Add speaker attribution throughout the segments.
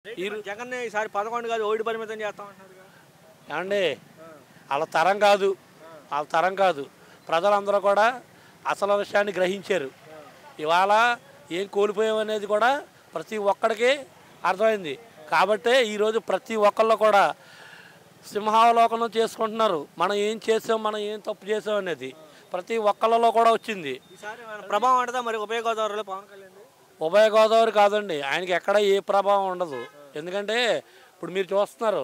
Speaker 1: జగన్ ఈసారి 11 కాదు 1 పరిమితం చేస్తామంటున్నారుగా.
Speaker 2: ఏమండి వాళ్ళ తరం కాదు, వాళ్ళ తరం కాదు. ప్రజలందరూ కూడా అసలు విషయాన్ని గ్రహించారు. ఇవాళ ఏం కోల్పోయామనేది కూడా ప్రతి ఒక్కడికి అర్థమైంది. కాబట్టే ఈరోజు ప్రతి ఒక్కళ్ళు కూడా సింహావలోకనం చేసుకుంటున్నారు. మనం ఏం చేసాం, మనం ఏం తప్పు చేసాం అనేది ప్రతి ఒక్కళ్ళలో కూడా వచ్చింది.
Speaker 1: ఈసారి ప్రభావం ఉంటుందా మరి ఉభయ గోదావరిలో పవన్ కళ్యాణ్?
Speaker 2: ఉభయ గోదావరి కాదండి, ఆయనకి ఎక్కడ ఏ ప్రభావం ఉండదు. ఎందుకంటే ఇప్పుడు మీరు చూస్తున్నారు,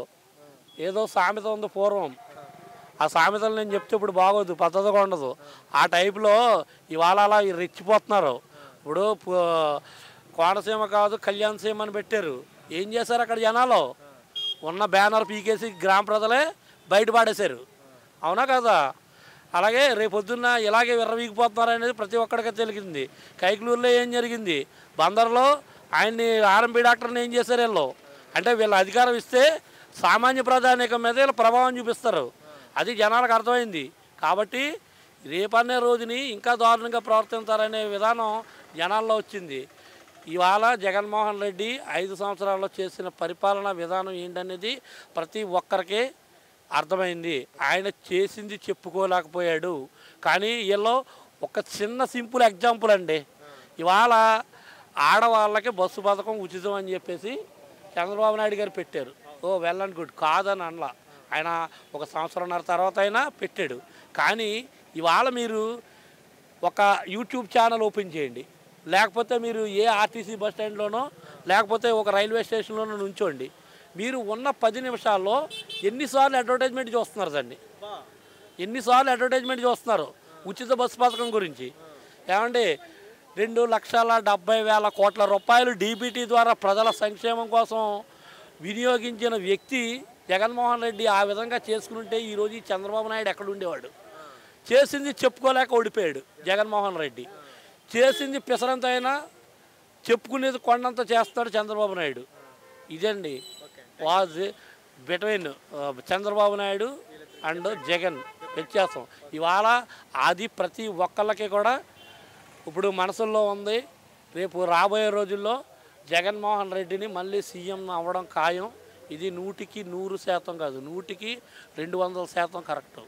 Speaker 2: ఏదో సామెత ఉంది పూర్వం, ఆ సామెతలు నేను చెప్తే ఇప్పుడు బాగోదు, పద్ధతిగా ఉండదు. ఆ టైపులో ఇవాళ అలా రెచ్చిపోతున్నారు. ఇప్పుడు కోనసీమ కాదు కళ్యాణ సీమ అని పెట్టారు. ఏం చేశారు అక్కడ జనాలు? ఉన్న బ్యానర్ పీకేసి గ్రామ ప్రజలే బయటపడేశారు. అవునా కదా? అలాగే రేపొద్దున్న ఇలాగే విర్రవీగిపోతున్నారు అనేది ప్రతి ఒక్కడికి తెలిసింది. కైకలూరులో ఏం జరిగింది, బందర్లో ఆయన్ని ఆర్ఎంపీ డాక్టర్ని ఏం చేశారు వీళ్ళు? అంటే వీళ్ళ అధికారం ఇస్తే సామాన్య ప్రజానీకం మీద వీళ్ళు ప్రభావం చూపిస్తారు. అది జనాలకు అర్థమైంది. కాబట్టి రేపనే రోజుని ఇంకా దారుణంగా ప్రవర్తించాలనే విధానం జనాల్లో వచ్చింది. ఇవాళ జగన్మోహన్ రెడ్డి 5 సంవత్సరాల్లో చేసిన పరిపాలనా విధానం ఏంటనేది ప్రతి ఒక్కరికి అర్థమైంది. ఆయన చేసింది చెప్పుకోలేకపోయాడు. కానీ వీళ్ళు ఒక చిన్న సింపుల్ ఎగ్జాంపుల్ అండి. ఇవాళ ఆడవాళ్ళకి బస్సు పథకం ఉచితం అని చెప్పేసి చంద్రబాబు నాయుడు గారు పెట్టారు. ఓ వెల్ అండ్ గుడ్, కాదని అనలా. ఆయన ఒక సంవత్సరంన్నర తర్వాత అయినా పెట్టాడు. కానీ ఇవాళ మీరు ఒక యూట్యూబ్ ఛానల్ ఓపెన్ చేయండి, లేకపోతే మీరు ఏ ఆర్టీసీ బస్ స్టాండ్లోనో లేకపోతే ఒక రైల్వే స్టేషన్లోనో నుంచోండి, మీరు ఉన్న 10 నిమిషాల్లో ఎన్నిసార్లు అడ్వర్టైజ్మెంట్ చూస్తున్నారు దాన్ని? ఎన్నిసార్లు అడ్వర్టైజ్మెంట్ చూస్తున్నారు ఉచిత బస్సు పథకం గురించి? ఏమండి 2,70,000 కోట్ల రూపాయలు డీబీటీ ద్వారా ప్రజల సంక్షేమం కోసం వినియోగించిన వ్యక్తి జగన్మోహన్ రెడ్డి ఆ విధంగా చేసుకుంటే ఈరోజు ఈ చంద్రబాబు నాయుడు ఎక్కడ ఉండేవాడు? చేసింది చెప్పుకోలేక ఓడిపోయాడు జగన్మోహన్ రెడ్డి. చేసింది పిసరంత అయినా చెప్పుకునేది కొండంత చేస్తాడు చంద్రబాబు నాయుడు. ఇదండి was between Chandrababu Naidu and Jagan వ్యత్యాసం. ఇవాళ అది ప్రతి ఒక్కళ్ళకి కూడా ఇప్పుడు మనసుల్లో ఉంది. రేపు రాబోయే రోజుల్లో జగన్మోహన్ రెడ్డిని మళ్ళీ సీఎం అవ్వడం ఖాయం. ఇది 100% కాదు, 100% 200% కరెక్ట్.